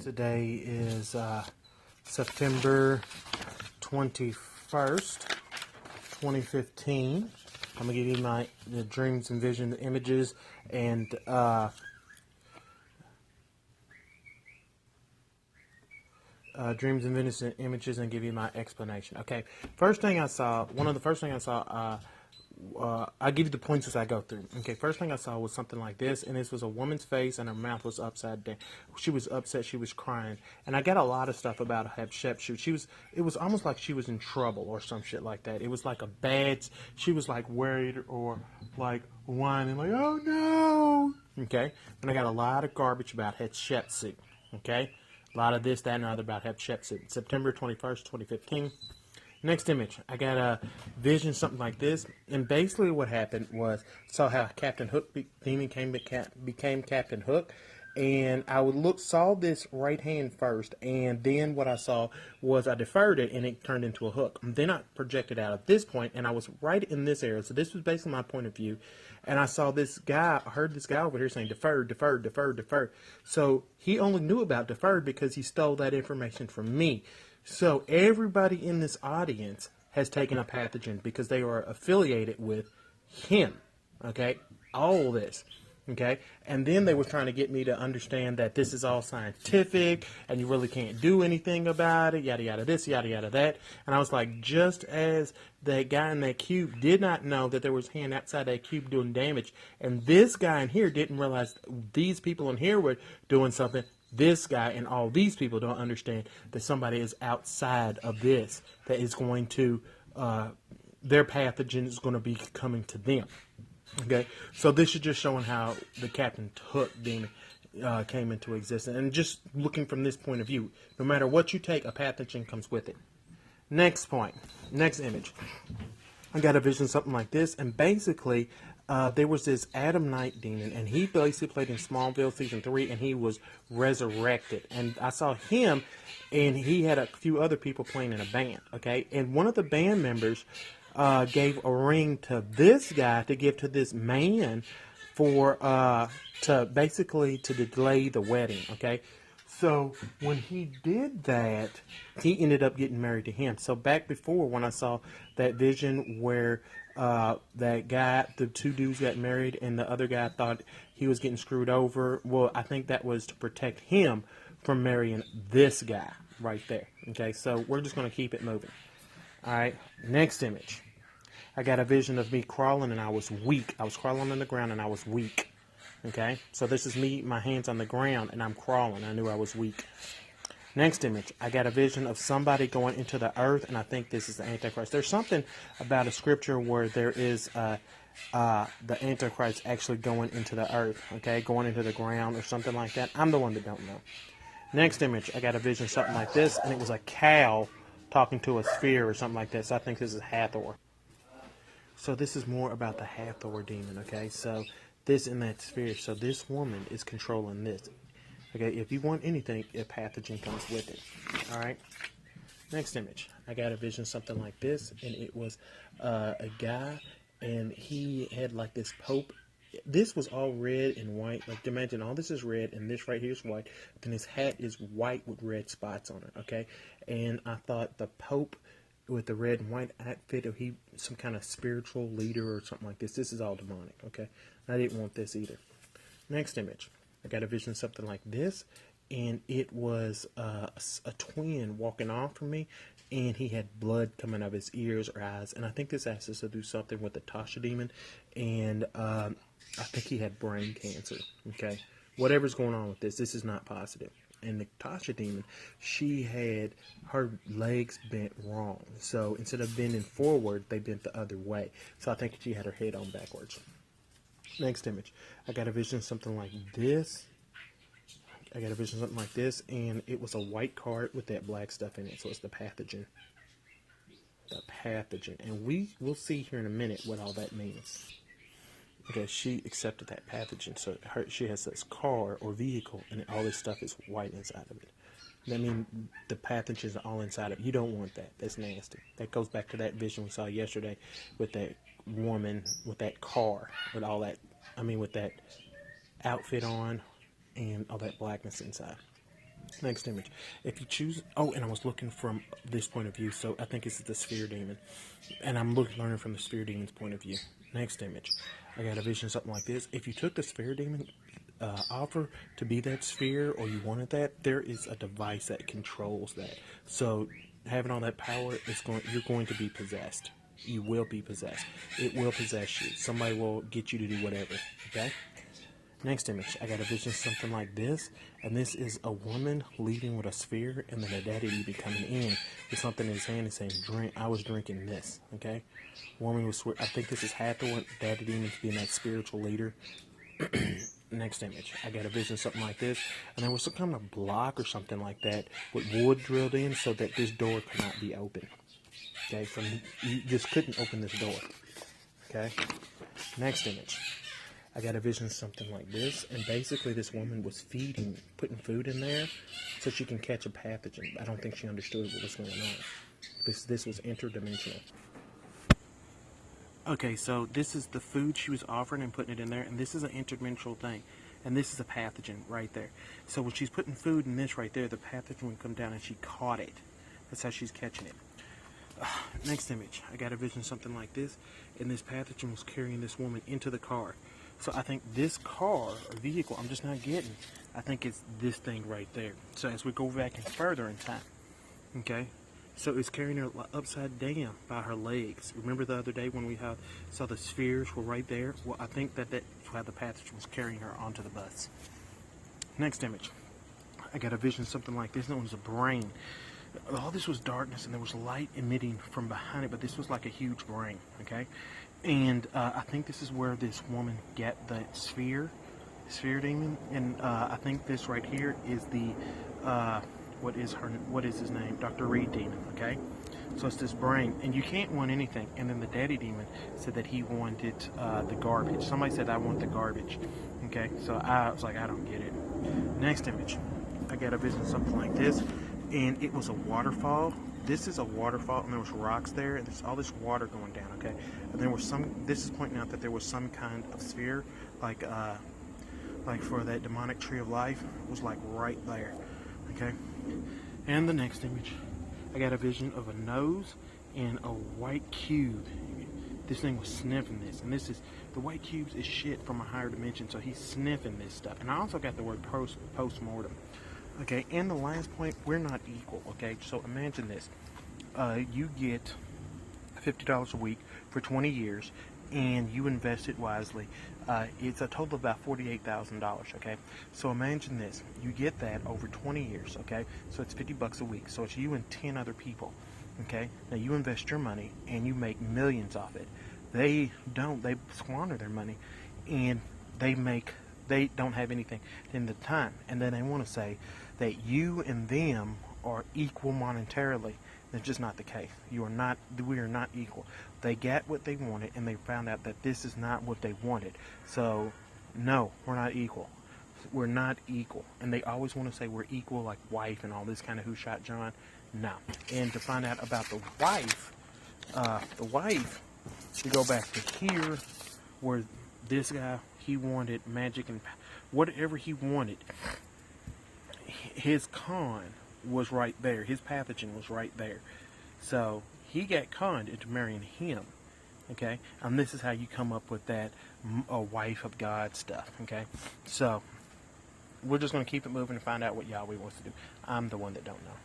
Today is September 21st, 2015. I'm going to give you the dreams and vision images and dreams and vision images and give you my explanation. Okay, first thing I saw, one of the first things I saw, I'll give you the points as I go through. Okay, first thing I saw was something like this, and this was a woman's face, and her mouth was upside down. She was upset, she was crying, and I got a lot of stuff about Hatshepsut. It was almost like she was in trouble or some shit like that. It was like she was like worried or like whining, like, oh no. Okay, and I got a lot of garbage about Hatshepsut. Okay, a lot of this, that, and other about Hatshepsut. September 21st, 2015. Next image, I got a vision, something like this, and basically what happened was, saw how Captain Hook became Captain Hook, and I saw this right hand first, and then what I saw was I deferred it, and it turned into a hook. And then I projected out at this point, and I was right in this area, so this was basically my point of view, and I saw this guy, I heard this guy over here saying deferred, deferred, deferred, deferred. So he only knew about deferred because he stole that information from me. So everybody in this audience has taken a pathogen because they are affiliated with him. Okay? All this. Okay? And then they were trying to get me to understand that this is all scientific and you really can't do anything about it, yada yada this, yada yada that. And I was like, just as that guy in that cube did not know that there was a hand outside that cube doing damage, and this guy in here didn't realize these people in here were doing something, this guy and all these people don't understand that somebody is outside of this that is going to, their pathogen is going to be coming to them. Okay, so this is just showing how the Captain Hook demon came into existence. And just looking from this point of view, no matter what you take, a pathogen comes with it. Next point, next image. I got a vision something like this, and basically there was this Adam Knight demon, and he basically played in Smallville season 3, and he was resurrected. And I saw him, and he had a few other people playing in a band. Okay, and one of the band members gave a ring to this guy to give to this man for to basically to delay the wedding. Okay. So when he did that, he ended up getting married to him. So back before, when I saw that vision where that guy, the two dudes got married, and the other guy thought he was getting screwed over, well, I think that was to protect him from marrying this guy right there. Okay, so we're just going to keep it moving. All right, next image. I got a vision of me crawling, and I was weak. I was crawling on the ground, and I was weak. Okay, so this is me, my hands on the ground, and I'm crawling. I knew I was weak. Next image, I got a vision of somebody going into the earth, and I think this is the Antichrist. There's something about a scripture where there is the Antichrist actually going into the earth, okay, going into the ground or something like that. I'm the one that don't know. Next image, I got a vision something like this, and it was a cow talking to a sphere or something like that, so I think this is Hathor. So this is more about the Hathor demon, okay, so this in that sphere. So this woman is controlling this. Okay, if you want anything, a pathogen comes with it. All right. Next image. I got a vision something like this, and it was a guy, and he had like this pope. This was all red and white. Like, imagine all this is red, and this right here is white. Then his hat is white with red spots on it. Okay, and I thought the pope with the red and white outfit, or he some kind of spiritual leader or something like this. This is all demonic. Okay. I didn't want this either. Next image. I got a vision something like this, and it was a twin walking off from me, and he had blood coming out of his ears or eyes, and I think this has to do something with the Tasha demon, and I think he had brain cancer. Okay, whatever's going on with this is not positive. And the Tasha demon, she had her legs bent wrong, so instead of bending forward, they bent the other way. So I think she had her head on backwards. Next image. I got a vision something like this. And it was a white card with that black stuff in it, so it's the pathogen. The pathogen. And we will see here in a minute what all that means. Okay, she accepted that pathogen, so she has this car or vehicle, and all this stuff is white inside of it. That means the pathogens are all inside of it. You don't want that. That's nasty. That goes back to that vision we saw yesterday with that woman with that car, with all that, with that outfit on and all that blackness inside. Next image. If you choose, oh, and I was looking from this point of view, so I think it's the sphere demon, and I'm learning from the sphere demon's point of view. Next image. I got a vision of something like this. If you took the sphere demon offer to be that sphere, or you wanted that, there is a device that controls that. So having all that power is you're going to be possessed. You will be possessed. It will possess you. Somebody will get you to do whatever. Okay. Next image, I got a vision of something like this, and this is a woman leaving with a sphere, and then a daddy demon coming in with something in his hand and saying, "Drink." I was drinking this. Okay, woman was. I think this is Hathor, daddy demons being that spiritual leader. Next image, I got a vision of something like this, and there was some kind of block or something like that with wood drilled in so that this door could not be open. Okay, you just couldn't open this door. Okay, next image. I got a vision of something like this, and basically this woman was putting food in there so she can catch a pathogen. I don't think she understood what was going on. This was interdimensional. Okay, so this is the food she was offering and putting it in there, and this is an interdimensional thing. And this is a pathogen right there. So when she's putting food in this right there, the pathogen would come down and she caught it. That's how she's catching it. Next image. I got a vision of something like this, and this pathogen was carrying this woman into the car. So I think this car or vehicle, I'm just not getting. I think it's this thing right there. So as we go back and further in time, okay, so it's carrying her upside down by her legs. Remember the other day when we saw the spheres were right there? Well, I think that's how the pathogen was carrying her onto the bus. Next image. I got a vision of something like this, and it was a brain. All this was darkness, and there was light emitting from behind it, but this was like a huge brain, okay? And I think this is where this woman got the sphere demon, and I think this right here is the, what is his name? Dr. Reed demon, okay? So it's this brain, and you can't want anything. And then the daddy demon said that he wanted the garbage. Somebody said, "I want the garbage," okay? So I was like, I don't get it. Next image. I got a vision of something like this, and it was a waterfall. This is a waterfall, and there was rocks there, and there's all this water going down, okay? And there was this is pointing out that there was some kind of sphere, like for that demonic tree of life, was like right there, okay? And the next image, I got a vision of a nose and a white cube. This thing was sniffing this, and the white cubes is shit from a higher dimension, so he's sniffing this stuff. And I also got the word post-mortem. Okay, and the last point, we're not equal, okay? So imagine this. You get $50 a week for 20 years, and you invest it wisely. It's a total of about $48,000, okay? So imagine this. You get that over 20 years, okay? So it's $50 a week. So it's you and 10 other people, okay? Now you invest your money, and you make millions off it. They don't. They squander their money, and they don't have anything in the time. And then they want to say that you and them are equal monetarily. That's just not the case. We are not equal. They got what they wanted, and they found out that this is not what they wanted. So, no, we're not equal. We're not equal. And they always want to say we're equal, like wife and all this kind of who shot John. No. And to find out about the wife, we go back to here, where this guy, he wanted magic and whatever he wanted. His con was right there. His pathogen was right there. So he got conned into marrying him. Okay? And this is how you come up with that wife of God stuff. Okay? So we're just going to keep it moving and find out what Yahweh wants to do. I'm the one that don't know.